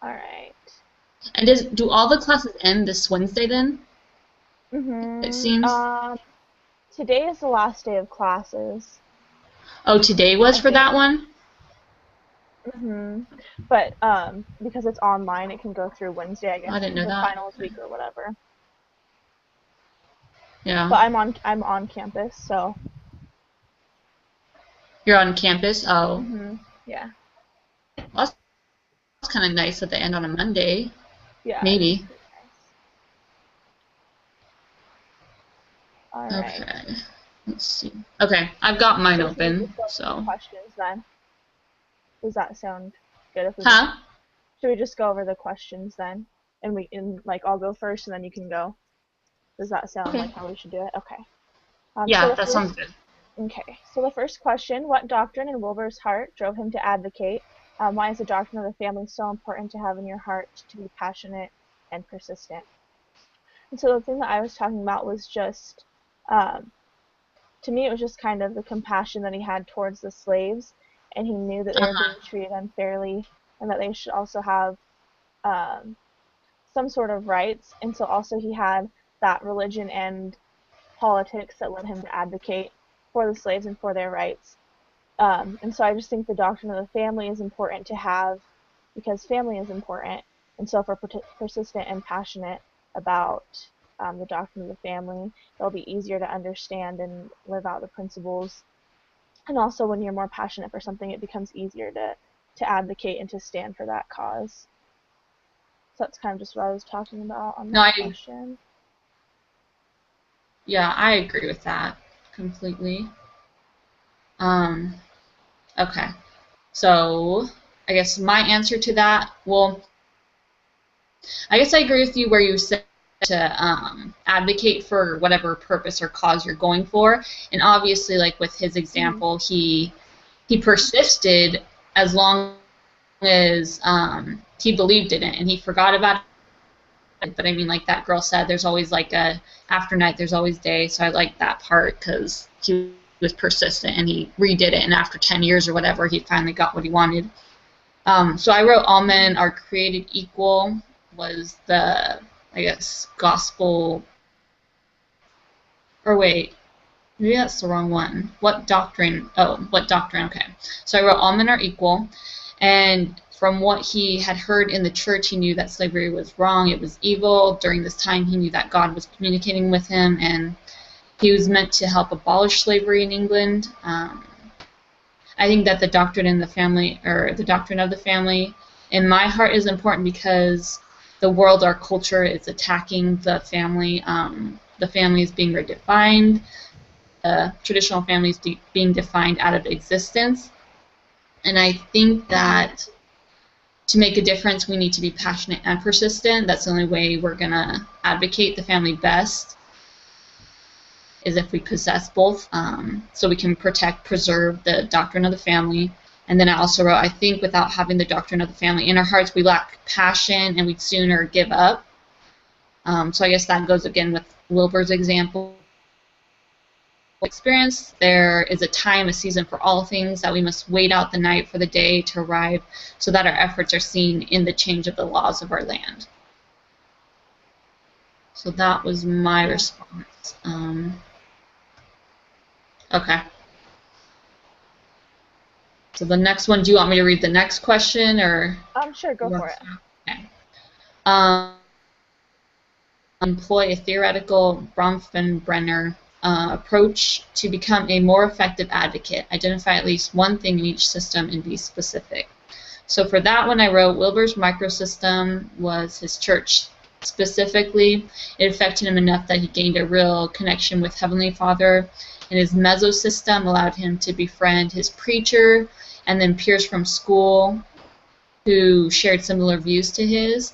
All right. And do all the classes end this Wednesday then? It seems. Today is the last day of classes, Oh, today was I for that think. one? But because it's online, it can go through Wednesday, I Oh, guess, I didn't know the that. finals week or whatever. Yeah. But I'm on campus, so You're on campus? Oh. yeah, Well, that's kind of nice that they end on a Monday. yeah, it is Maybe. pretty nice. All right. Okay. Let's see. Okay, I've got mine So should we open, just go over the so. questions then? Does that sound good if we just Huh? should we just go over the questions then? And like I'll go first and then you can go. Does that sound Okay. like how we should do it? Okay. So Yeah, the that sounds first good. Okay, so the first question, what doctrine in Wilbur's heart drove him to advocate? Why is the doctrine of the family so important to have in your heart to be passionate and persistent? And so the thing that I was talking about was just, um, to me, it was just kind of the compassion that he had towards the slaves, and he knew that they were being Uh-huh. treated unfairly, and that they should also have um, some sort of rights. And so also he had that religion and politics that led him to advocate for the slaves and for their rights. And so I just think the doctrine of the family is important to have because family is important. And so if we're persistent and passionate about the doctrine of the family, it'll be easier to understand and live out the principles. And also when you're more passionate for something, it becomes easier to advocate and to stand for that cause. So that's kind of just what I was talking about on No, that question. yeah, I agree with that completely. Um, okay. So, I guess my answer to that, well, I guess I agree with you where you said to advocate for whatever purpose or cause you're going for, and obviously, like with his Mm-hmm. example, he persisted as long as he believed in it, and he forgot about it. But I mean, like that girl said, there's always like a after night, there's always day. So I like that part because he was persistent and he redid it, and after 10 years or whatever, he finally got what he wanted. So I wrote all men are created equal was the, I guess, gospel, or wait, maybe that's the wrong one. What doctrine? Oh, what doctrine? Okay. So I wrote all men are equal, and from what he had heard in the church, he knew that slavery was wrong, it was evil. During this time, he knew that God was communicating with him, and he was meant to help abolish slavery in England. I think that the doctrine in the family, or the doctrine of the family, in my heart is important because the world, our culture, is attacking the family. The family is being redefined. Traditional families being defined out of existence. And I think that to make a difference, we need to be passionate and persistent. That's the only way we're going to advocate the family best is if we possess both, so we can protect, preserve the doctrine of the family. And then I also wrote, I think without having the doctrine of the family in our hearts, we lack passion and we'd sooner give up. So I guess that goes again with Wilbur's example. Experience, there is a time, a season for all things, that we must wait out the night for the day to arrive so that our efforts are seen in the change of the laws of our land. So that was my Yeah. response. Okay. So the next one, do you want me to read the next question, or Sure, go you want for it. to? Okay. Um, employ a theoretical Bronfenbrenner approach to become a more effective advocate. Identify at least one thing in each system and be specific. So for that one, I wrote Wilbur's microsystem was his church. Specifically, it affected him enough that he gained a real connection with Heavenly Father, and his mesosystem allowed him to befriend his preacher and then peers from school who shared similar views to his.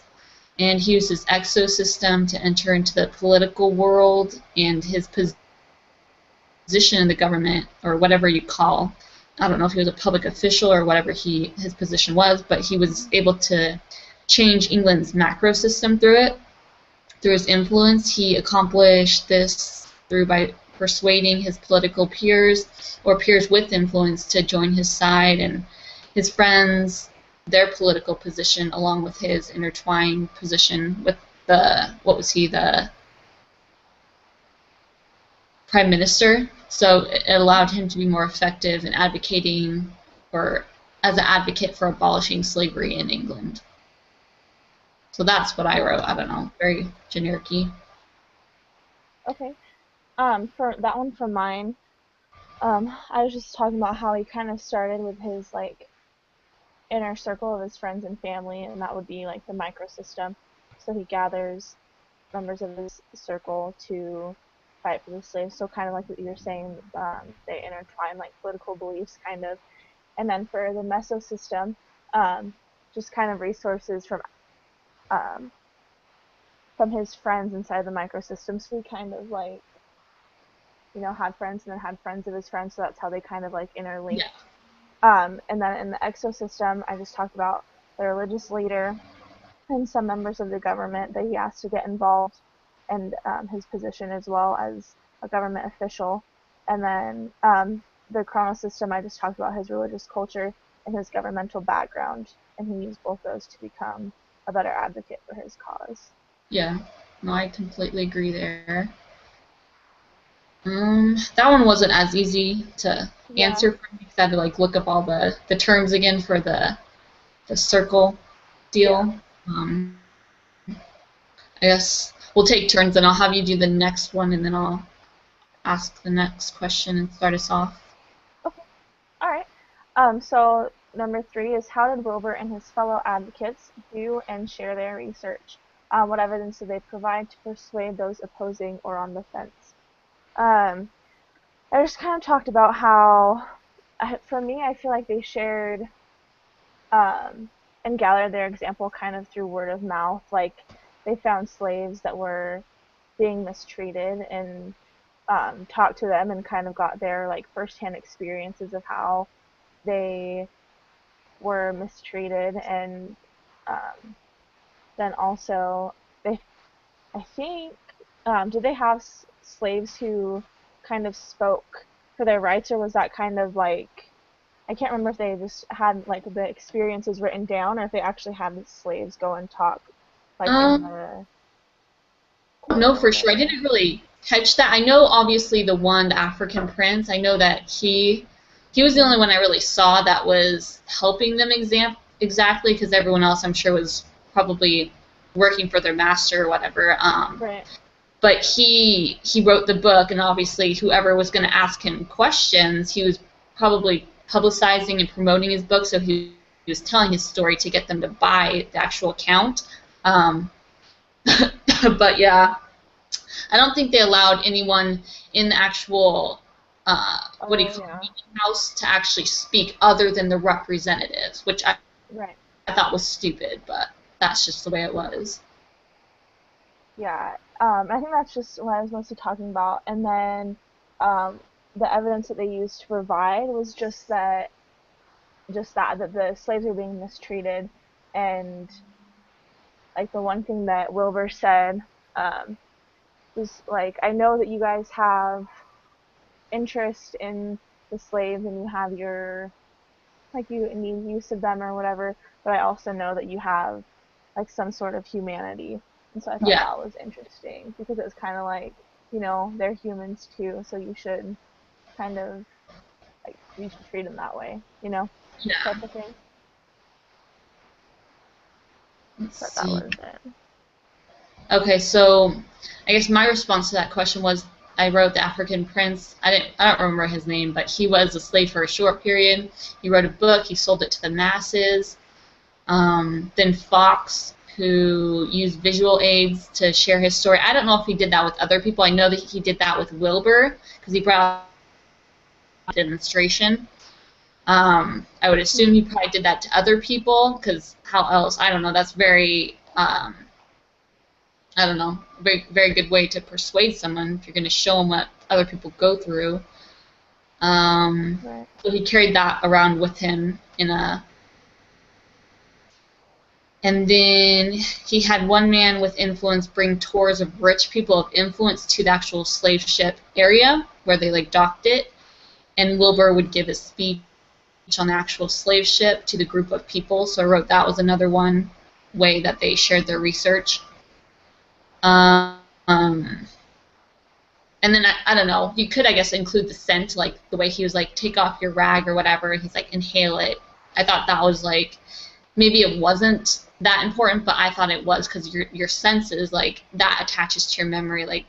And he used his exosystem to enter into the political world, and his position in the government, or whatever you call, I don't know if he was a public official or whatever his position was, but he was able to change England's macro system through it. Through his influence, he accomplished this by persuading his political peers or peers with influence to join his side, and his friends their political position along with his intertwined position with the, what was he, the prime minister. So it allowed him to be more effective in advocating, or as an advocate for abolishing slavery in England. So that's what I wrote. I don't know, very generic-y. Okay. For that one from mine, I was just talking about how he kind of started with his like inner circle of his friends and family, and that would be like the microsystem. So he gathers members of his circle to fight for the slaves. So kind of like what you were saying, they intertwine like political beliefs, kind of. And then for the mesosystem, just kind of resources um, from his friends inside the microsystem. So he kind of like, had friends and then had friends of his friends. So that's how they kind of like interlinked. Yeah. And then in the exosystem, I just talked about the religious leader and some members of the government that he asked to get involved, and his position as well as a government official. And then the chronosystem, I just talked about his religious culture and his governmental background, and he used both those to become a better advocate for his cause. Yeah, no, I completely agree there. That one wasn't as easy to answer for me because I had to like look up all the terms again for the circle deal. Yeah. I guess we'll take turns and I'll have you do the next one and then I'll ask the next question and start us off. Okay. All right. So number 3 is, how did Wilbur and his fellow advocates do and share their research? What evidence did they provide to persuade those opposing or on the fence? I just kind of talked about how, for me, I feel like they shared and gathered their example kind of through word of mouth. Like, they found slaves that were being mistreated and talked to them and kind of got their like firsthand experiences of how they were mistreated. And then also I think, did they have slaves who kind of spoke for their rights, or was that kind of like, I can't remember if they just had like the experiences written down, or if they actually had the slaves go and talk like in the No, for sure. I didn't really catch that. I know obviously the one, the African prince, I know that he was the only one I really saw that was helping them exactly, because everyone else I'm sure was probably working for their master or whatever. Right. But he wrote the book, and obviously whoever was going to ask him questions, he was probably publicizing and promoting his book, so he was telling his story to get them to buy the actual account. But yeah, I don't think they allowed anyone in the actual what do you call it, house to actually speak other than the representatives, which I thought was stupid, but that's just the way it was. Yeah, I think that's just what I was mostly talking about. And then the evidence that they used to provide was just that the slaves were being mistreated. And like the one thing that Wilbur said was like, I know that you guys have interest in the slaves and you have your, like, you need use of them or whatever, but I also know that you have like some sort of humanity. And so I thought that was interesting, because it was kind of like, they're humans too, so you should kind of like, you should treat them that way, type of thing. Let's That see. was it. Okay, so I guess my response to that question was, I wrote the African Prince. I don't remember his name, but he was a slave for a short period. He wrote a book. He sold it to the masses. Then Fox, who used visual aids to share his story. I don't know if he did that with other people. I know that he did that with Wilbur, because he brought a demonstration. I would assume he probably did that to other people, because how else? I don't know. That's very, I don't know, very, very good way to persuade someone if you're going to show them what other people go through. So he carried that around with him and then he had one man with influence bring tours of rich people of influence to the actual slave ship area where they like docked it, and Wilbur would give a speech on the actual slave ship to the group of people. So I wrote that was another one way that they shared their research. And then I don't know, you could, I guess, include the scent, like the way he was like, take off your rag or whatever, and he's like, inhale it. I thought that was like, maybe it wasn't that important, but I thought it was, because your senses, like, that attaches to your memory, like,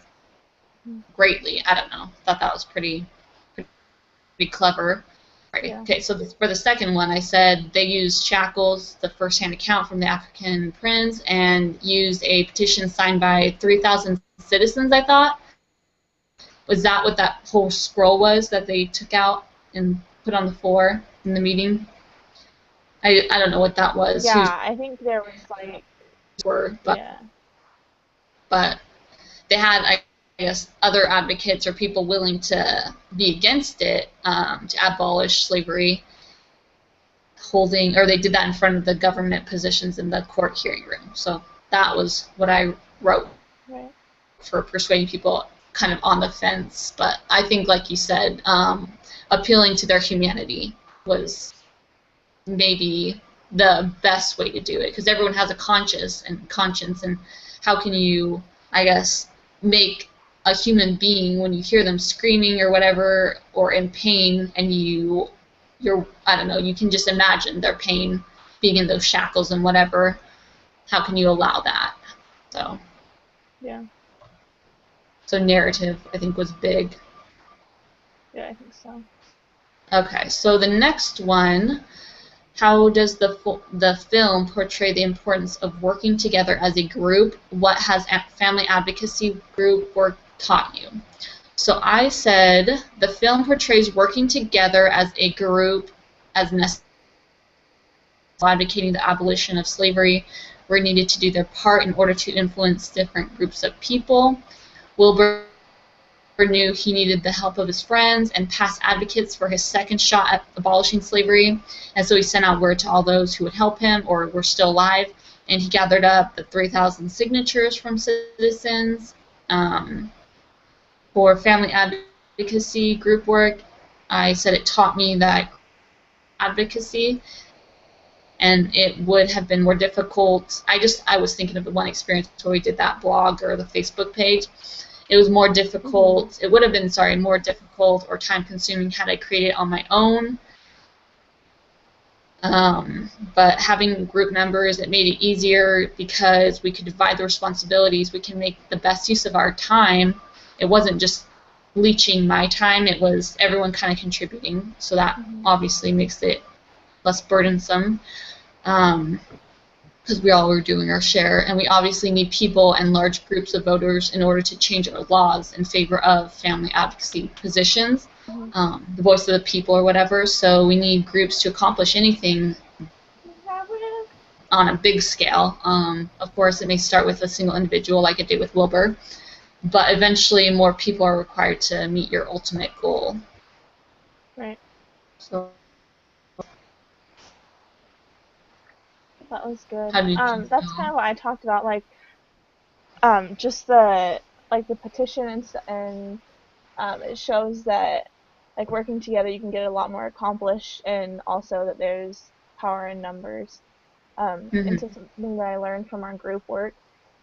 greatly. I don't know. I thought that was pretty clever. Right. Yeah. Okay, so for the second one, I said they used shackles, the first-hand account from the African prince, and used a petition signed by 3,000 citizens, I thought. Was that what that whole scroll was that they took out and put on the floor in the meeting? I don't know what that was. Yeah, I think there was like, yeah. But they had, I guess, other advocates or people willing to be against it, to abolish slavery, or they did that in front of the government positions in the court hearing room. So that was what I wrote for persuading people kind of on the fence. But I think, like you said, appealing to their humanity was maybe the best way to do it, because everyone has a conscience, and how can you, I guess, make a human being, when you hear them screaming or whatever, or in pain, and you're, I don't know, you can just imagine their pain being in those shackles and whatever. How can you allow that? So yeah. So narrative, I think, was big. Yeah, I think so. Okay, so the next one, how does the film portray the importance of working together as a group? What has family advocacy group work taught you? So I said the film portrays working together as a group as necessary, advocating the abolition of slavery, were needed to do their part in order to influence different groups of people. Wilbur knew he needed the help of his friends and past advocates for his second shot at abolishing slavery, and so he sent out word to all those who would help him or were still alive, and he gathered up the 3,000 signatures from citizens. For family advocacy group work, I said it taught me that advocacy, and it would have been more difficult. I was thinking of the one experience where we did that blog or the Facebook page. It was more difficult. It would have been, more difficult or time-consuming had I created it on my own. But having group members, it made it easier because we could divide the responsibilities. We can make the best use of our time. It wasn't just leeching my time. It was everyone kind of contributing. So that obviously makes it less burdensome. Because we all were doing our share, and we obviously need people and large groups of voters in order to change our laws in favor of family advocacy positions, the voice of the people or whatever, so we need groups to accomplish anything on a big scale. Of course, it may start with a single individual like it did with Wilbur, but eventually more people are required to meet your ultimate goal. Right. So that was good. How did you that's kind of what I talked about, like, just the petition and it shows that, like, working together you can get a lot more accomplished, and also that there's power in numbers. And so something that I learned from our group work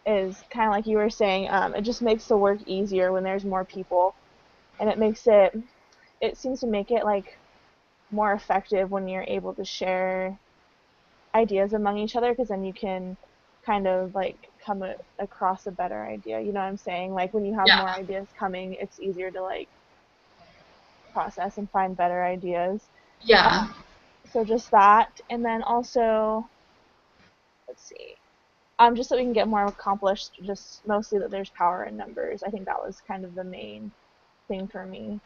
is kind of like you were saying, it just makes the work easier when there's more people, and it seems to make it, like, more effective when you're able to share ideas among each other, because then you can kind of, like, come across a better idea. You know what I'm saying? Like, when you have more ideas coming, it's easier to, like, process and find better ideas. Yeah. So just that, and then also, let's see, just so we can get more accomplished, just mostly that there's power in numbers. I think that was kind of the main thing for me.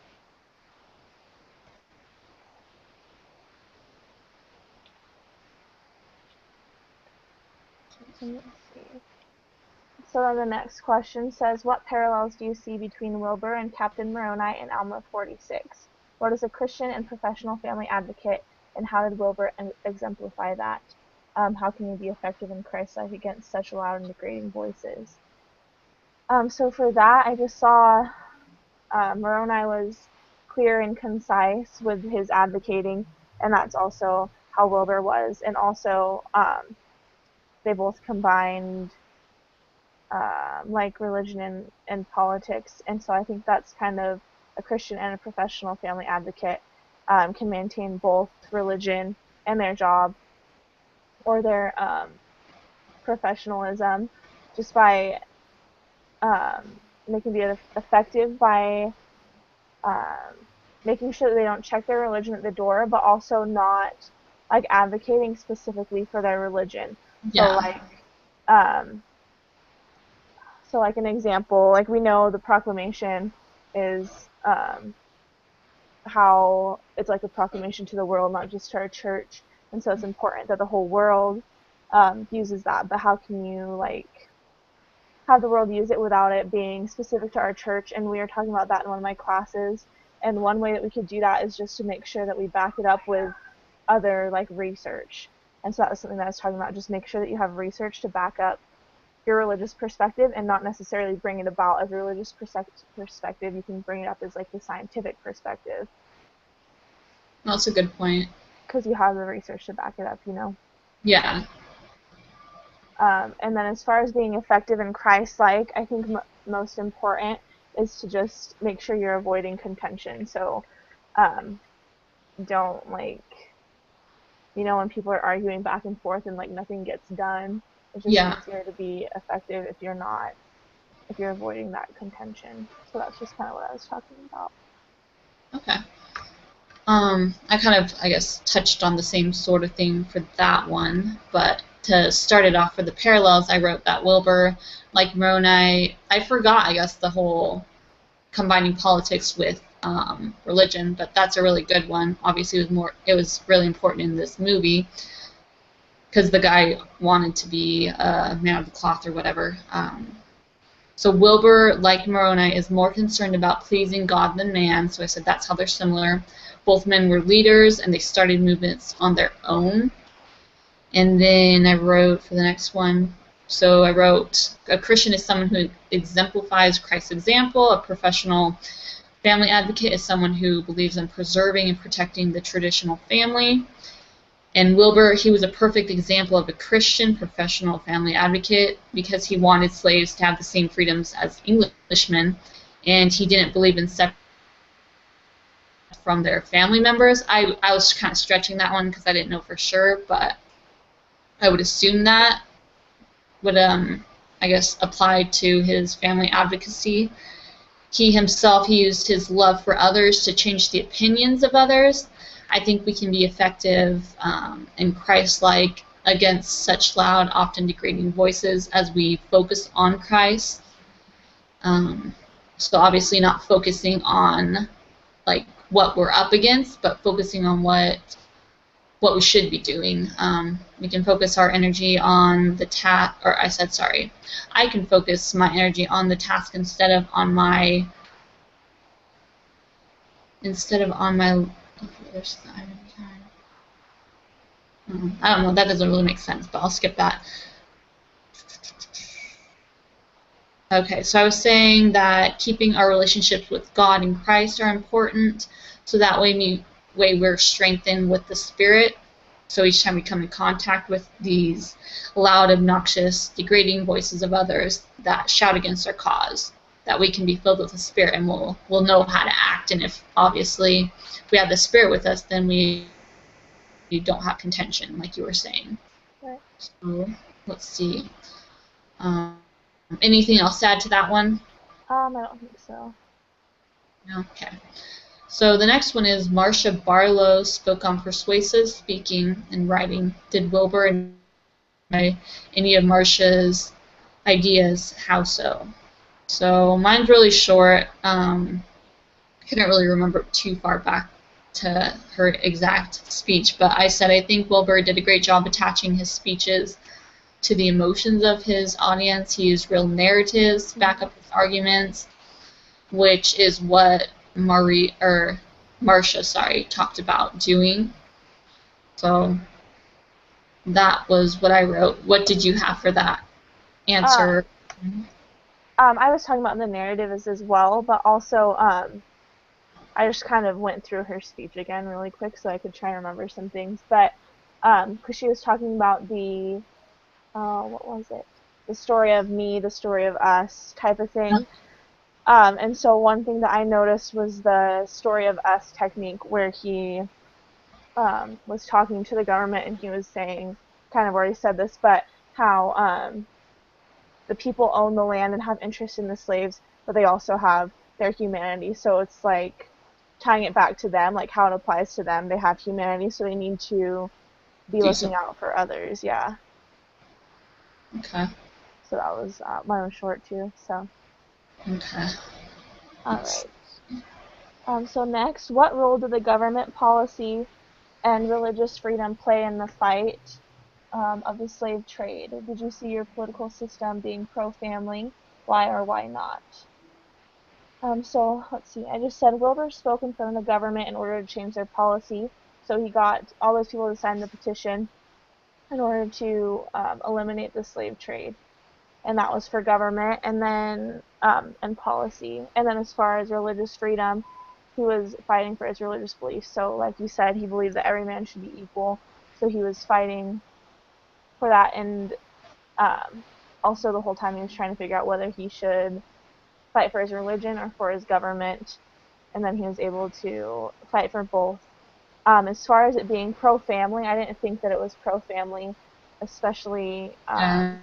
Let's see. So then the next question says, what parallels do you see between Wilbur and Captain Moroni in Alma 46? What is a Christian and professional family advocate, and how did Wilbur exemplify that? How can you be effective in Christ's life against such loud and degrading voices? So for that, I just saw Moroni was clear and concise with his advocating, and that's also how Wilbur was. And also, they both combined like religion and politics, and so I think that's kind of a Christian and a professional family advocate can maintain both religion and their job or their professionalism just by they can be effective by um, making sure that they don't check their religion at the door, but also not like advocating specifically for their religion. So Yeah. like um, so like an example, like we know the proclamation is how it's like a proclamation to the world, not just to our church, and so it's important that the whole world uses that. But how can you like have the world use it without it being specific to our church? And we were talking about that in one of my classes. And one way that we could do that is just to make sure that we back it up with other like research. And so that was something that I was talking about. Just make sure that you have research to back up your religious perspective and not necessarily bring it about as a religious perspective. You can bring it up as like the scientific perspective. That's a good point. Because you have the research to back it up, you know? Yeah. And then as far as being effective and Christ-like, I think most important is to just make sure you're avoiding contention. So don't like, when people are arguing back and forth and like nothing gets done, it's just easier to be effective if you're avoiding that contention. So that's just kind of what I was talking about. Okay. I kind of, I guess, touched on the same sort of thing for that one, but to start it off for the parallels, I wrote that Wilbur, like Moroni, I forgot, I guess, the whole combining politics with religion, but that's a really good one. Obviously, it was really important in this movie because the guy wanted to be a man of the cloth or whatever. So Wilbur, like Moroni, is more concerned about pleasing God than man, so I said that's how they're similar. Both men were leaders, and they started movements on their own. And then I wrote for the next one, so I wrote, a Christian is someone who exemplifies Christ's example. A professional family advocate is someone who believes in preserving and protecting the traditional family. And Wilbur, he was a perfect example of a Christian professional family advocate because he wanted slaves to have the same freedoms as Englishmen, and he didn't believe in separate from their family members. I was kind of stretching that one because I didn't know for sure, but I would assume that would, I guess, apply to his family advocacy. He himself, he used his love for others to change the opinions of others. I think we can be effective and Christ-like against such loud, often degrading voices as we focus on Christ. So obviously not focusing on like what we're up against, but focusing on what we should be doing. We can focus our energy on the task, or I said sorry. I can focus my energy on the task instead of on my. I don't know, that doesn't really make sense, but I'll skip that. Okay, so I was saying that keeping our relationships with God and Christ are important, so that way we're strengthened with the Spirit. So each time we come in contact with these loud, obnoxious, degrading voices of others that shout against our cause, that we can be filled with the Spirit and we'll know how to act. And if obviously we have the Spirit with us, then we don't have contention, like you were saying. Right. So let's see. Anything else to add to that one? I don't think so. Okay. So the next one is Marcia Barlow spoke on persuasive speaking and writing. Did Wilbur and any of Marcia's ideas? How so? So mine's really short. I couldn't really remember too far back to her exact speech, but I said I think Wilbur did a great job attaching his speeches to the emotions of his audience. He used real narratives to back up his arguments, which is what Marcia talked about doing. So that was what I wrote. What did you have for that answer? I was talking about the narrative as well, but also I just kind of went through her speech again really quick so I could try and remember some things. But because she was talking about the what was it? The story of me, the story of us type of thing. And so one thing that I noticed was the story of us technique where he was talking to the government and he was saying, kind of already said this, but how the people own the land and have interest in the slaves, but they also have their humanity. So it's like tying it back to them, like how it applies to them. They have humanity, so they need to be Do looking some. out for others. Yeah. Okay. So that was mine was short too. So Okay. all Let's, right. So next, what role did the government policy and religious freedom play in the fight of the slave trade? Did you see your political system being pro-family? Why or why not? So let's see. I just said Wilbur spoke in front of the government in order to change their policy. So he got all those people to sign the petition in order to eliminate the slave trade, and that was for government, and then and policy. And then as far as religious freedom, he was fighting for his religious beliefs. So like you said, he believed that every man should be equal. So he was fighting for that, and also the whole time he was trying to figure out whether he should fight for his religion or for his government, and then he was able to fight for both. As far as it being pro-family, I didn't think that it was pro-family, especially yeah,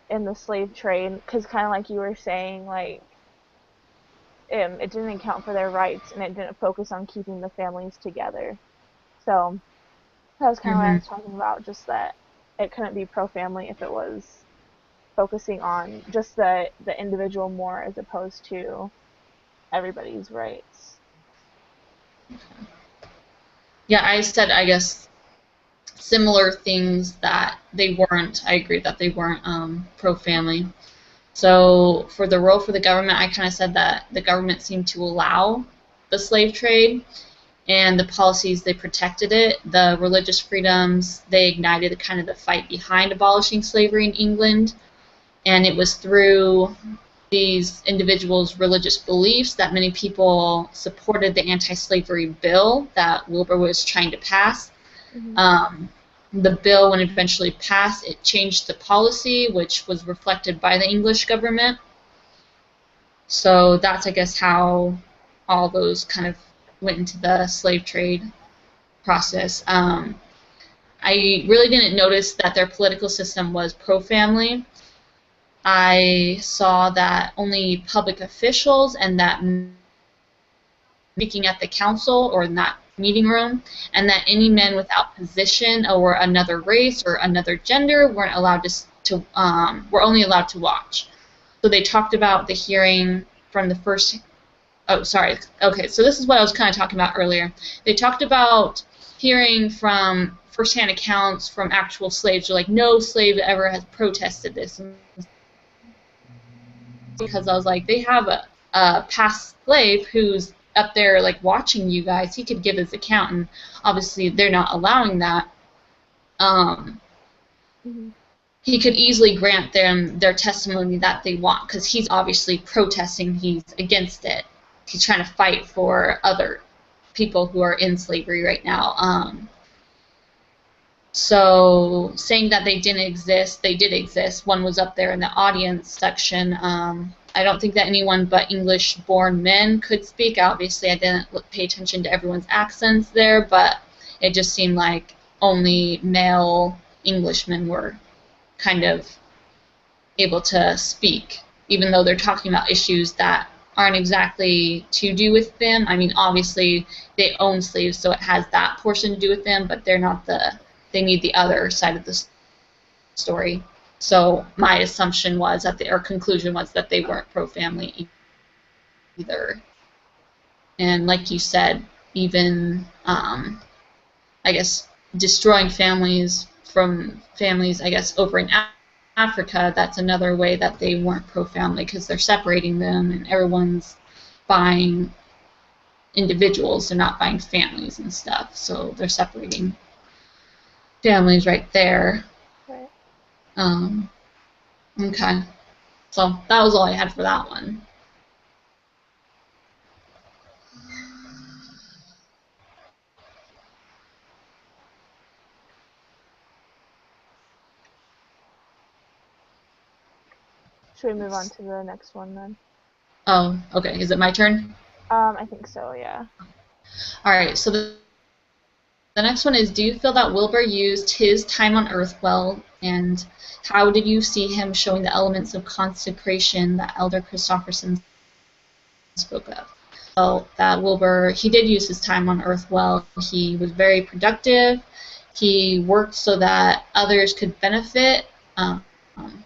in the slave trade, because kind of like you were saying, like it didn't account for their rights and it didn't focus on keeping the families together. So that was kind of what I mm-hmm. was talking about, just that it couldn't be pro-family if it was focusing on just the individual more as opposed to everybody's rights. Yeah, I said, I guess, similar things that they weren't. I agree that they weren't pro-family. So for the role for the government, I kind of said that the government seemed to allow the slave trade, and the policies, they protected it. The religious freedoms, they ignited kind of the fight behind abolishing slavery in England, and it was through these individuals' religious beliefs that many people supported the anti-slavery bill that Wilbur was trying to pass. Mm-hmm. The bill, when it eventually passed, it changed the policy, which was reflected by the English government. So that's, I guess, how all those kind of went into the slave trade process. I really didn't notice that their political system was pro-family. I saw that only public officials and that speaking at the council or in that meeting room, and that any men without position or another race or another gender weren't allowed were only allowed to watch. So they talked about the hearing from the first. Oh, sorry. Okay, so this is what I was kind of talking about earlier. They talked about hearing from firsthand accounts from actual slaves. They're like, no slave ever has protested this. Because I was like, they have a past slave who's up there like watching you guys. He could give his account, and obviously they're not allowing that. Mm-hmm. He could easily grant them their testimony that they want because he's obviously protesting. He's against it. He's trying to fight for other people who are in slavery right now. So saying that they didn't exist, they did exist. One was up there in the audience section. I don't think that anyone but English-born men could speak. Obviously, I didn't pay attention to everyone's accents there, but it just seemed like only male Englishmen were kind of able to speak, even though they're talking about issues that aren't exactly to do with them. I mean, obviously, they own slaves, so it has that portion to do with them, but they're not they need the other side of the story. So my assumption was or conclusion was that they weren't pro-family either. And like you said, even, I guess, destroying families from families, I guess, over in Africa, that's another way that they weren't pro-family because they're separating them and everyone's buying individuals. They're not buying families and stuff. So they're separating families right there. Right. Okay. So that was all I had for that one. Should we move on to the next one then? Oh, okay. Is it my turn? I think so, yeah. All right. So the next one is, do you feel that Wilbur used his time on Earth well, and how did you see him showing the elements of consecration that Elder Christofferson spoke of? Well, that Wilbur, he did use his time on Earth well. He was very productive. He worked so that others could benefit,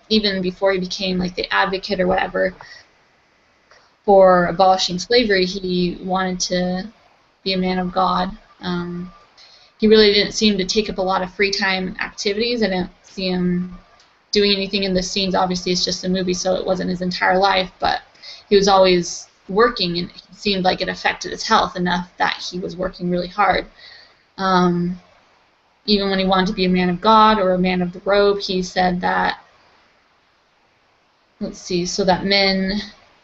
even before he became like the advocate or whatever for abolishing slavery. He wanted to be a man of God. He really didn't seem to take up a lot of free time activities. I didn't see him doing anything in the scenes. Obviously, it's just a movie, so it wasn't his entire life, but he was always working, and it seemed like it affected his health enough that he was working really hard. Even when he wanted to be a man of God or a man of the robe, he said that, let's see, so that men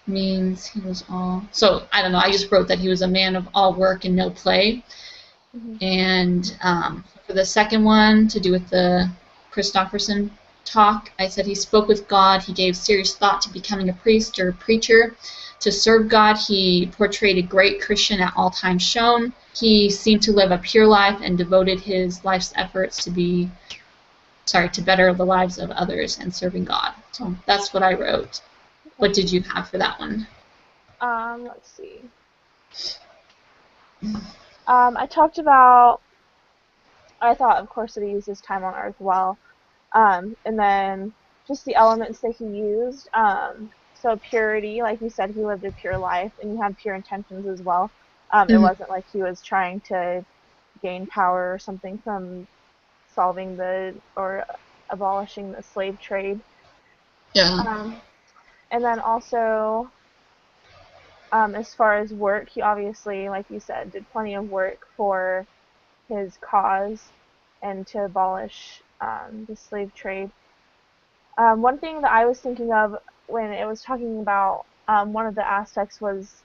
means he was all, so I don't know, I just wrote that he was a man of all work and no play. And for the second one, to do with the Christofferson talk, I said he spoke with God. He gave serious thought to becoming a priest or a preacher. To serve God, he portrayed a great Christian at all times shown. He seemed to live a pure life and devoted his life's efforts to better the lives of others and serving God. So that's what I wrote. Okay. What did you have for that one? Let's see. I talked about, I thought, of course, that he used his time on Earth well. And then just the elements that he used. So purity, like you said, he lived a pure life, and he had pure intentions as well. It wasn't like he was trying to gain power or something from solving or abolishing the slave trade. Yeah. And then also, as far as work, he obviously, like you said, did plenty of work for his cause and to abolish the slave trade. One thing that I was thinking of when it was talking about one of the aspects was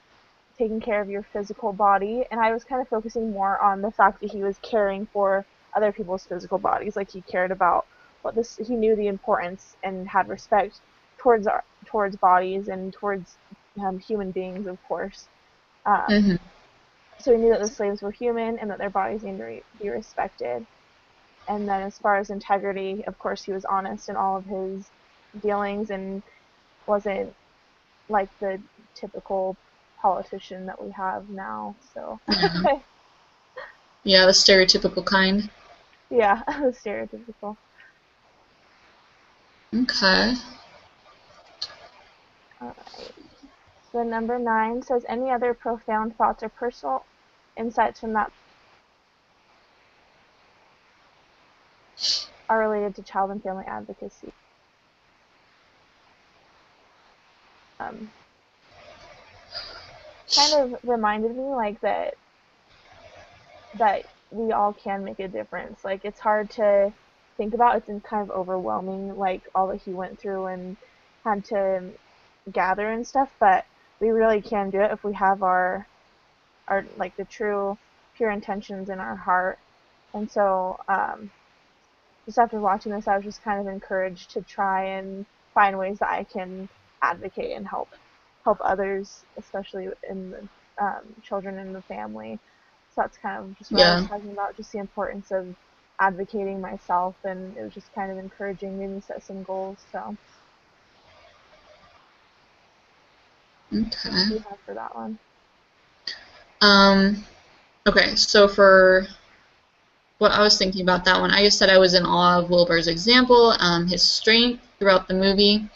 taking care of your physical body, and I was kind of focusing more on the fact that he was caring for other people's physical bodies. Like he cared about he knew the importance and had respect towards bodies and towards human beings, of course. So he knew that the slaves were human and that their bodies needed to be respected. And then as far as integrity, of course, he was honest in all of his dealings and wasn't like the typical politician that we have now. So Yeah, the stereotypical kind. yeah, the stereotypical. Okay. Alright. So number 9 says, any other profound thoughts or personal insights from that are related to child and family advocacy? Kind of reminded me like that we all can make a difference. Like it's hard to think about. It's kind of overwhelming, like all that he went through and had to gather and stuff. But we really can do it if we have our like the true pure intentions in our heart. And so just after watching this, I was just kind of encouraged to try and find ways that I can advocate and help others, especially in the children in the family. So that's kind of just what I was talking about, just the importance of advocating myself, and it was just kind of encouraging, made me set some goals. So Okay. what do you have for that one? Okay, so for what I was thinking about that one, I just said I was in awe of Wilbur's example, his strength throughout the movie,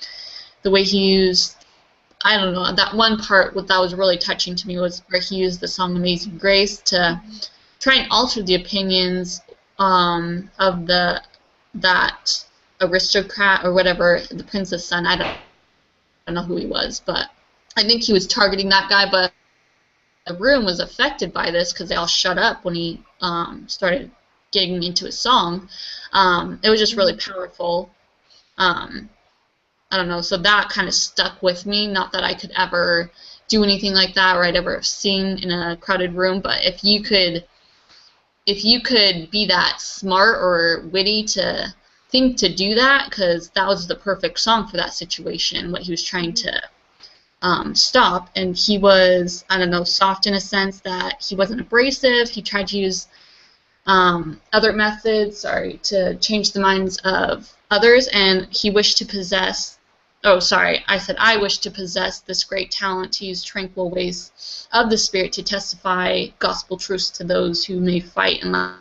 the way he used, I don't know, that one part that was really touching to me was where he used the song Amazing Grace to try and alter the opinions of that aristocrat or whatever, the prince's son. I don't know who he was, but I think he was targeting that guy, but the room was affected by this because they all shut up when he started getting into his song. It was just really powerful. I don't know, so that kind of stuck with me. Not that I could ever do anything like that or I'd ever sing in a crowded room, but if you could be that smart or witty to think to do that because that was the perfect song for that situation, what he was trying to stop. And he was, I don't know, soft in a sense that he wasn't abrasive. He tried to use other methods, to change the minds of others, and he wished to possess, I wish to possess this great talent to use tranquil ways of the Spirit to testify gospel truths to those who may fight. And my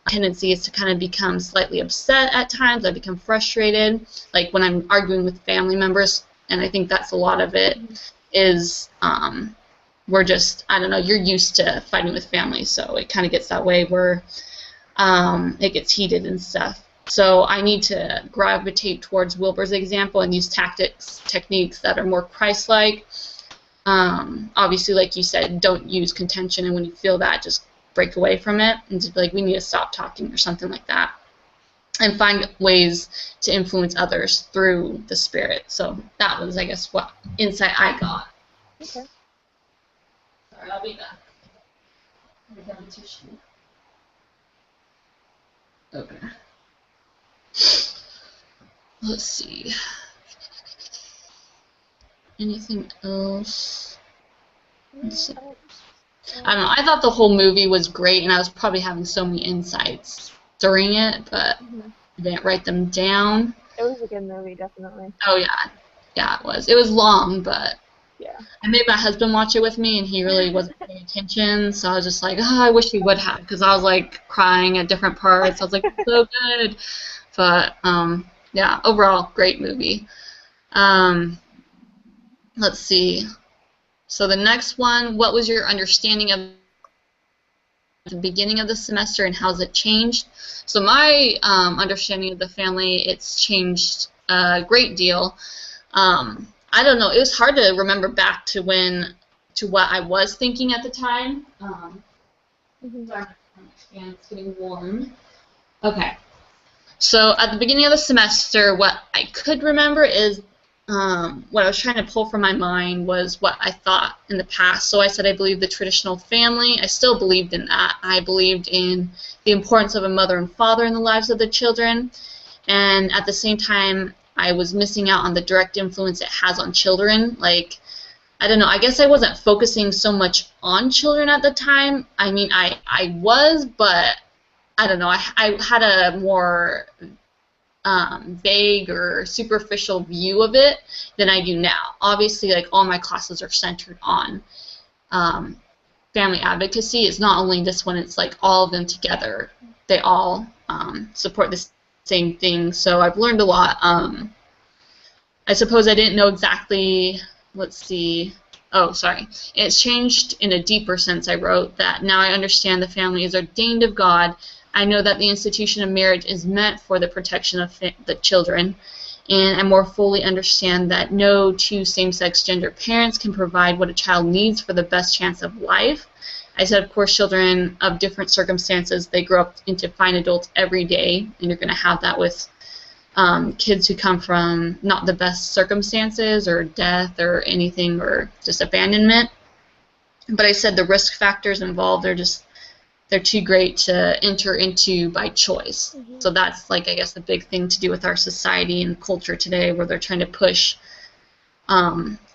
tendency is to kind of become slightly upset at times. I become frustrated, like when I'm arguing with family members, and I think that's a lot of it, is we're just, I don't know, you're used to fighting with family, so it kind of gets that way where it gets heated and stuff. So I need to gravitate towards Wilbur's example and use techniques that are more Christ-like. Obviously, like you said, don't use contention, and when you feel that, just break away from it and just be like, we need to stop talking or something like that. And find ways to influence others through the Spirit. So that was, I guess, what insight I got. Okay. Sorry, I'll be back. I'll grab a tissue. Okay. Let's see. Anything else? Let's see. I don't know. I thought the whole movie was great, and I was probably having so many insights during it, but I didn't write them down. It was a good movie, definitely. Oh, yeah. Yeah, it was. It was long, but yeah. I made my husband watch it with me, and he really wasn't paying attention, so I was just like, oh, I wish he would have, because I was, like, crying at different parts. I was like, it's so good. But, yeah, overall, great movie. Let's see. So the next one, what was your understanding of the beginning of the semester and how has it changed? So my understanding of the family, it's changed a great deal. I don't know, it was hard to remember back to what I was thinking at the time. Sorry, it's getting warm. Okay. So at the beginning of the semester, what I could remember is what I was trying to pull from my mind was what I thought in the past. So I said I believed the traditional family. I still believed in that. I believed in the importance of a mother and father in the lives of the children. And at the same time, I was missing out on the direct influence it has on children. Like, I don't know, I guess I wasn't focusing so much on children at the time. I mean, I was, but I don't know, I had a more vague or superficial view of it than I do now. Obviously, like, all my classes are centered on family advocacy. It's not only this one, it's like all of them together. They all support the same thing, so I've learned a lot. I suppose I didn't know exactly, let's see, oh, sorry. It's changed in a deeper sense, I wrote, that now I understand the family is ordained of God. I know that the institution of marriage is meant for the protection of the children, and I more fully understand that no two same-sex gender parents can provide what a child needs for the best chance of life. I said, of course, children of different circumstances, they grow up into fine adults every day, and you're going to have that with kids who come from not the best circumstances or death or anything or just abandonment. But I said the risk factors involved, they're too great to enter into by choice. So that's, like, I guess the big thing to do with our society and culture today, where they're trying to push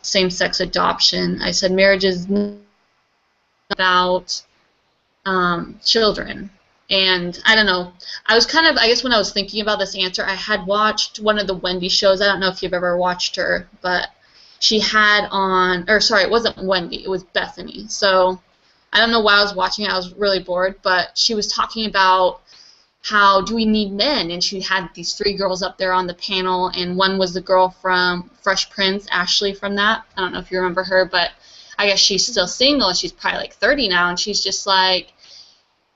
same-sex adoption. I said marriage is about children. And I don't know, I was kind of, I guess when I was thinking about this answer, I had watched one of the Wendy shows. I don't know if you've ever watched her, but she had on, or sorry, it wasn't Wendy, it was Bethany. So I don't know why I was watching it. I was really bored, but she was talking about how do we need men, and she had these 3 girls up there on the panel, and one was the girl from Fresh Prince, Ashley from that. I don't know if you remember her, but I guess she's still single, and she's probably like 30 now, and she's just like,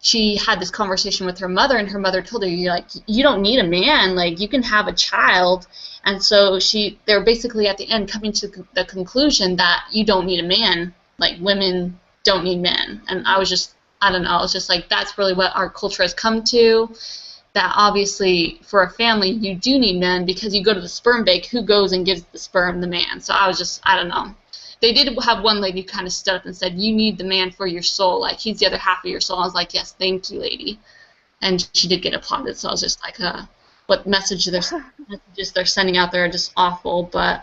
she had this conversation with her mother, and her mother told her, you're like, you don't need a man, like, you can have a child. And so they're basically at the end coming to the conclusion that you don't need a man, like, women don't need men. And I was just, I don't know, I was just like, that's really what our culture has come to, that obviously for a family you do need men, because you go to the sperm bank, who goes and gives the sperm? The man. So I was just, I don't know. They did have one lady kind of stood up and said, you need the man for your soul, like, he's the other half of your soul. I was like, yes, thank you, lady. and she did get applauded. So I was just like, what messages they're sending out there are just awful. But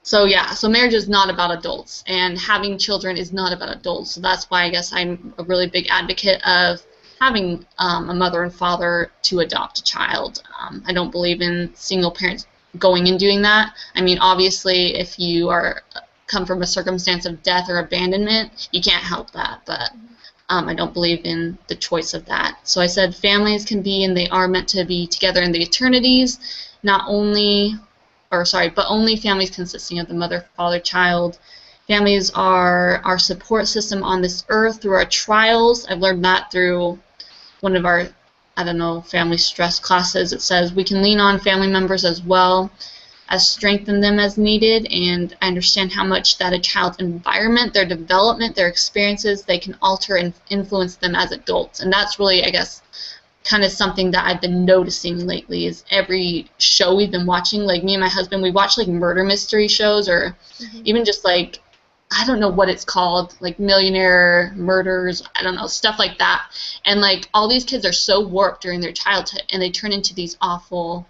so yeah, so marriage is not about adults, and having children is not about adults. So that's why I guess I'm a really big advocate of having a mother and father to adopt a child. I don't believe in single parents going and doing that. I mean, obviously, if you are come from a circumstance of death or abandonment, you can't help that. But I don't believe in the choice of that. So I said families can be and they are meant to be together in the eternities, not only, or sorry, but only families consisting of the mother, father, child. Families are our support system on this earth through our trials. I've learned that through one of our, I don't know, family stress classes. It says we can lean on family members as well as strengthen them as needed, and I understand how much that a child's environment, their development, their experiences, they can alter and influence them as adults. And that's really, I guess, kind of something that I've been noticing lately is every show we've been watching, like me and my husband, we watch like murder mystery shows or even just like, I don't know what it's called, like Millionaire Murders, I don't know, stuff like that. And like all these kids are so warped during their childhood and they turn into these awful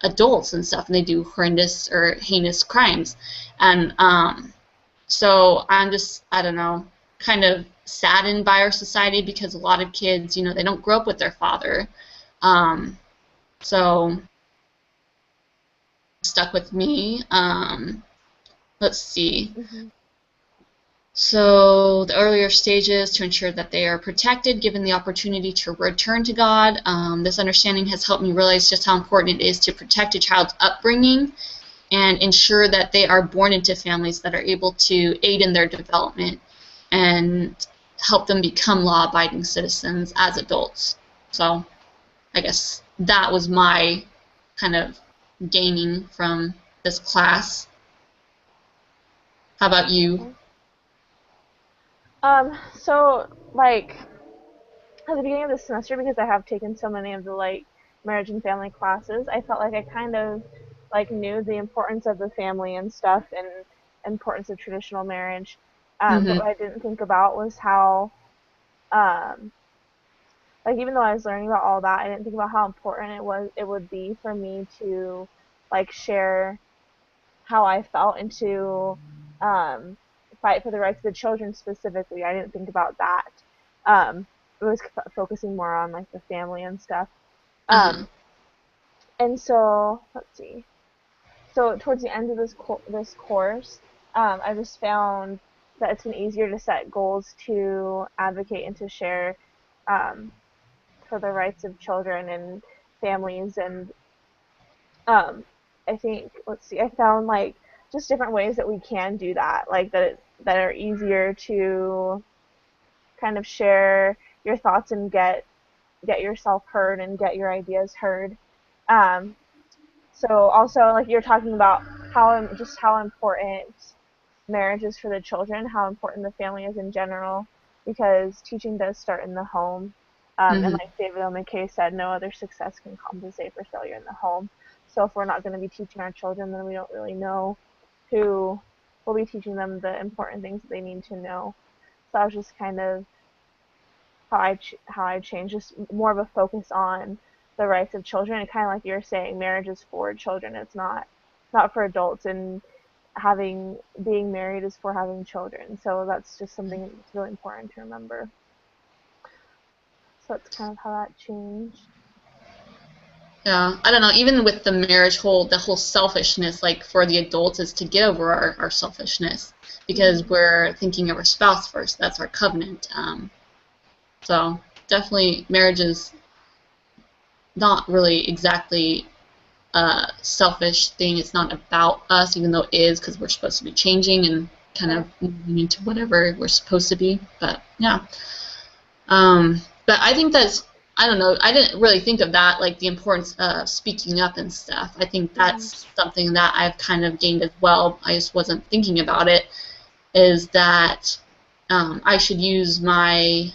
adults and stuff, and they do horrendous or heinous crimes. And so I'm just, I don't know, kind of saddened by our society because a lot of kids, you know, they don't grow up with their father. So stuck with me. Let's see. So the earlier stages to ensure that they are protected, given the opportunity to return to God. This understanding has helped me realize just how important it is to protect a child's upbringing and ensure that they are born into families that are able to aid in their development and help them become law-abiding citizens as adults. So I guess that was my kind of gaining from this class. How about you? So like at the beginning of the semester, because I have taken so many of the like marriage and family classes, I felt like I kind of like knew the importance of the family and stuff and importance of traditional marriage. But what I didn't think about was how um like even though I was learning about all that, I didn't think about how important it would be for me to like share how I felt and to um, fight for the rights of the children specifically. I didn't think about that. It was focusing more on like the family and stuff. And so let's see. So towards the end of this course, I just found that it's been easier to set goals to advocate and to share um, for the rights of children and families and I think let's see, I found like just different ways that we can do that, like that are easier to kind of share your thoughts and get yourself heard and get your ideas heard. Um, so also like you're talking about how important marriage is for the children, how important the family is in general, because teaching does start in the home. And like David O. McKay said, no other success can compensate for failure in the home. So if we're not going to be teaching our children, then we don't really know who will be teaching them the important things that they need to know. So that was just kind of how I changed, just more of a focus on the rights of children. And kind of like you were saying, marriage is for children. It's not for adults, and being married is for having children. So that's just something that's really important to remember. So that's kind of how that changed. Yeah, I don't know. Even with the marriage the whole selfishness, like for the adults, is to get over our selfishness because we're thinking of our spouse first. That's our covenant. So definitely, marriage is not really exactly a selfish thing. It's not about us, even though it is, because we're supposed to be changing and kind of moving into whatever we're supposed to be. But yeah. But I think that's, I don't know, I didn't really think of that, like the importance of speaking up and stuff. I think that's something that I've kind of gained as well. I just wasn't thinking about it, is that I should use my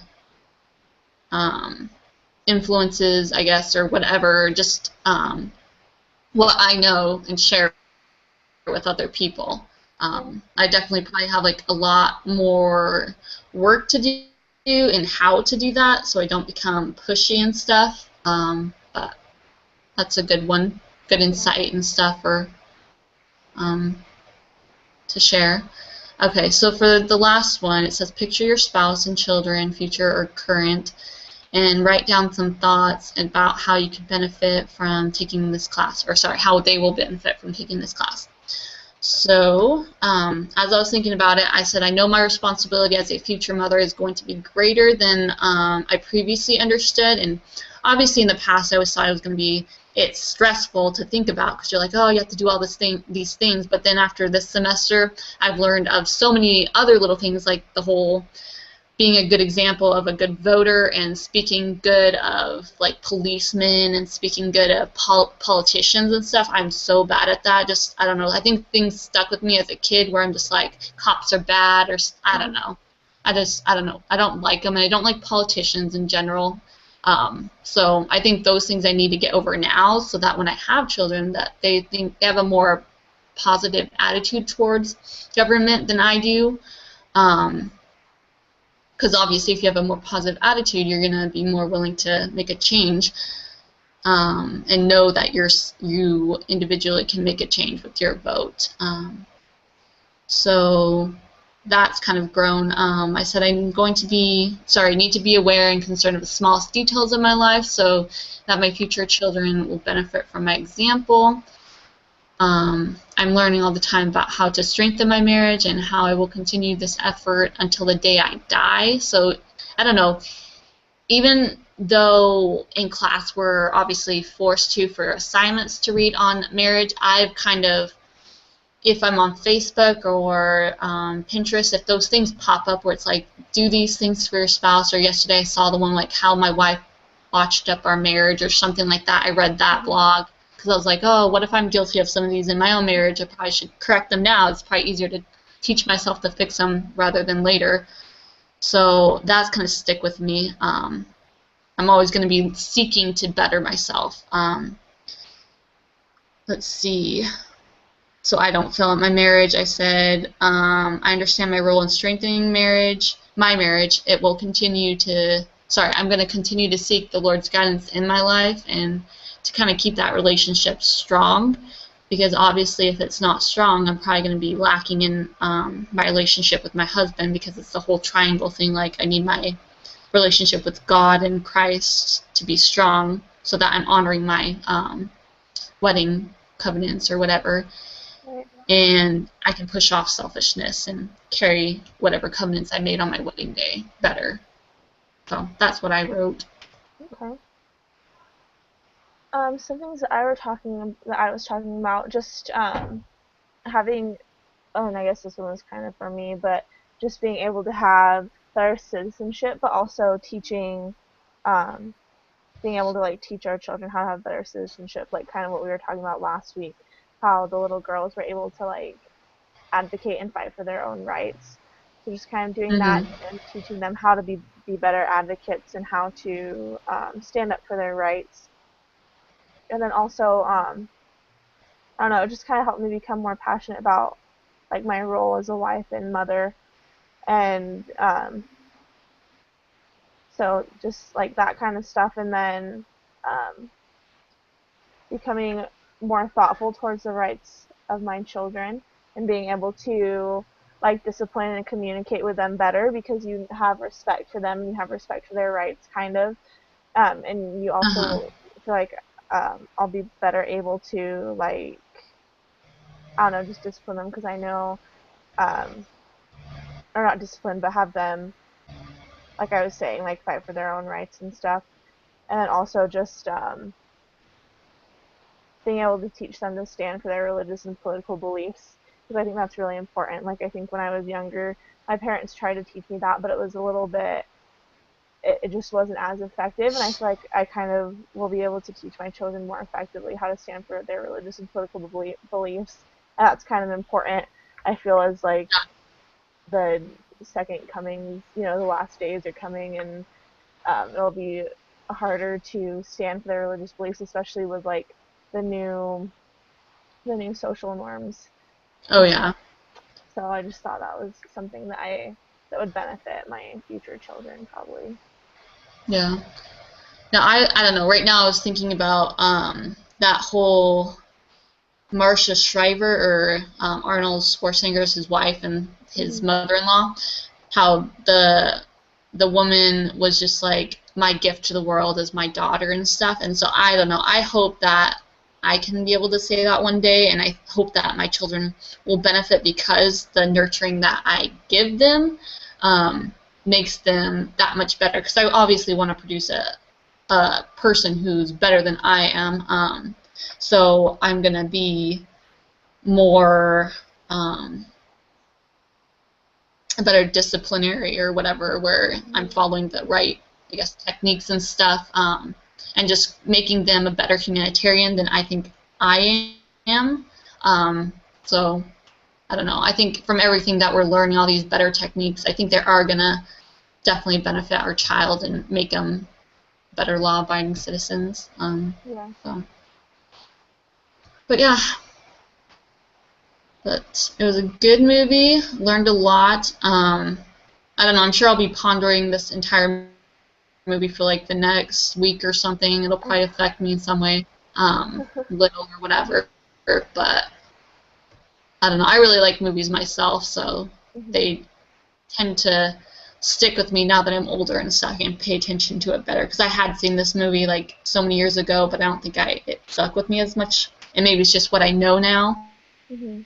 influences, I guess, or whatever, just what I know and share with other people. I definitely probably have like a lot more work to do do and how to do that so I don't become pushy and stuff. But that's a good one, good Yeah. insight and stuff um, to share. Okay, so for the last one, it says picture your spouse and children, future or current, and write down some thoughts about how you could benefit from taking this class, or sorry, how they will benefit from taking this class. So, as I was thinking about it, I said, I know my responsibility as a future mother is going to be greater than I previously understood. And obviously, in the past, I always thought it was going to be, it's stressful to think about because you're like, oh, you have to do all these things. But then after this semester, I've learned of so many other little things, like the whole being a good example of a good voter and speaking good of like policemen and speaking good of politicians and stuff. I'm so bad at that. Just I don't know. I think things stuck with me as a kid where I'm just like cops are bad or I don't know. I don't know. I don't like them and I don't like politicians in general. So I think those things I need to get over now so that when I have children that they think they have a more positive attitude towards government than I do. Um, because obviously if you have a more positive attitude you're going to be more willing to make a change and know that you individually can make a change with your vote. So that's kind of grown. I said I'm going to be need to be aware and concerned of the smallest details of my life so that my future children will benefit from my example. I'm learning all the time about how to strengthen my marriage and how I will continue this effort until the day I die. So, I don't know, even though in class we're obviously forced to for assignments to read on marriage, I've kind of, if I'm on Facebook or Pinterest, if those things pop up where it's like, do these things for your spouse, or yesterday I saw the one like how my wife botched up our marriage or something like that. I read that blog because I was like, oh, what if I'm guilty of some of these in my own marriage? I probably should correct them now. It's probably easier to teach myself to fix them rather than later. So that's going to stick with me. I'm always going to be seeking to better myself. Let's see. So I don't fill out my marriage. I said, I understand my role in strengthening my marriage. It will continue to, I'm going to continue to seek the Lord's guidance in my life and to kind of keep that relationship strong because obviously if it's not strong, I'm probably going to be lacking in my relationship with my husband because it's the whole triangle thing. Like I need my relationship with God and Christ to be strong so that I'm honoring my wedding covenants or whatever. Right. And I can push off selfishness and carry whatever covenants I made on my wedding day better. So that's what I wrote. Okay. Some things that I was talking about, just having, oh, and I guess this one was kind of for me, but just being able to have better citizenship, but also teaching, um, being able to like teach our children how to have better citizenship, like kind of what we were talking about last week, how the little girls were able to like advocate and fight for their own rights. So just kind of doing that Mhm. and teaching them how to be better advocates and how to stand up for their rights. And then also, I don't know, it just kind of helped me become more passionate about like my role as a wife and mother. And so just like that kind of stuff. And then um, becoming more thoughtful towards the rights of my children and being able to like discipline and communicate with them better because you have respect for them, you have respect for their rights, kind of, and you Uh-huh. also feel like I'll be better able to like I don't know, just discipline them because I know, um, or not discipline, but have them, like I was saying, like fight for their own rights and stuff, and then also just being able to teach them to stand for their religious and political beliefs because I think that's really important. Like I think when I was younger, my parents tried to teach me that, but it was a little bit it just wasn't as effective, and I feel like I kind of will be able to teach my children more effectively how to stand for their religious and political beliefs. And that's kind of important. I feel as like the second comings, the last days are coming, and it'll be harder to stand for their religious beliefs, especially with like the new the new social norms. Oh yeah. So I just thought that was something that I that would benefit my future children, probably. Yeah. Now, I don't know. Right now, I was thinking about that whole Marcia Shriver, or Arnold Schwarzenegger's his wife and his Hmm. mother-in-law, how the woman was just like, my gift to the world is my daughter and stuff. And so I don't know. I hope that I can be able to say that one day, and I hope that my children will benefit because the nurturing that I give them makes them that much better. Because I obviously want to produce a person who's better than I am. So I'm gonna be more a better disciplinary or whatever, where I'm Hmm. following the right, I guess, techniques and stuff, and just making them a better humanitarian than I think I am. So I don't know. I think from everything that we're learning, all these better techniques, I think they are gonna definitely benefit our child and make them better law-abiding citizens. Yeah. So, but yeah, but it was a good movie. Learned a lot. I don't know. I'm sure I'll be pondering this entire movie for like the next week or something. It'll probably affect me in some way, little or whatever. But I don't know. I really like movies myself, so Hmm. they tend to stick with me now that I'm older and stuff, and pay attention to it better. Because I had seen this movie like so many years ago, but I don't think it stuck with me as much. And maybe it's just what I know now, Hmm.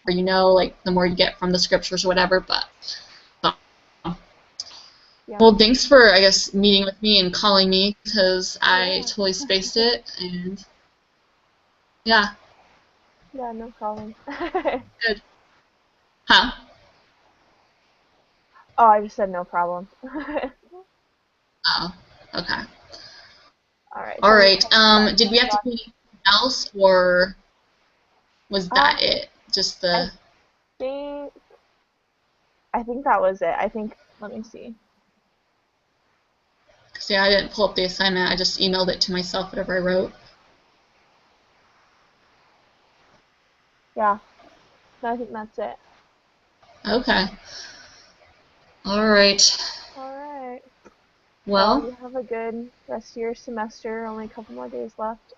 or like the more you get from the scriptures or whatever. But Yeah. well, thanks for, I guess, meeting with me and calling me, because I Yeah. totally spaced it. And yeah, Yeah, no problem. good. Huh? Oh, I just said no problem. Oh, okay. All right. All So we right. talked about Did we have to do anything else, or was that um it? Just I the. think I think that was it. I think let me see. See, I didn't pull up the assignment. I just emailed it to myself, whatever I wrote. Yeah. No, I think that's it. Okay. All right. All right. Well, Well, you have a good rest of your semester. Only a couple more days left.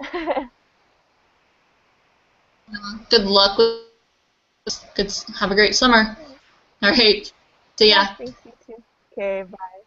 good luck with. Good. Have a great summer. All right. See Yeah, ya. thanks you too. Okay, bye.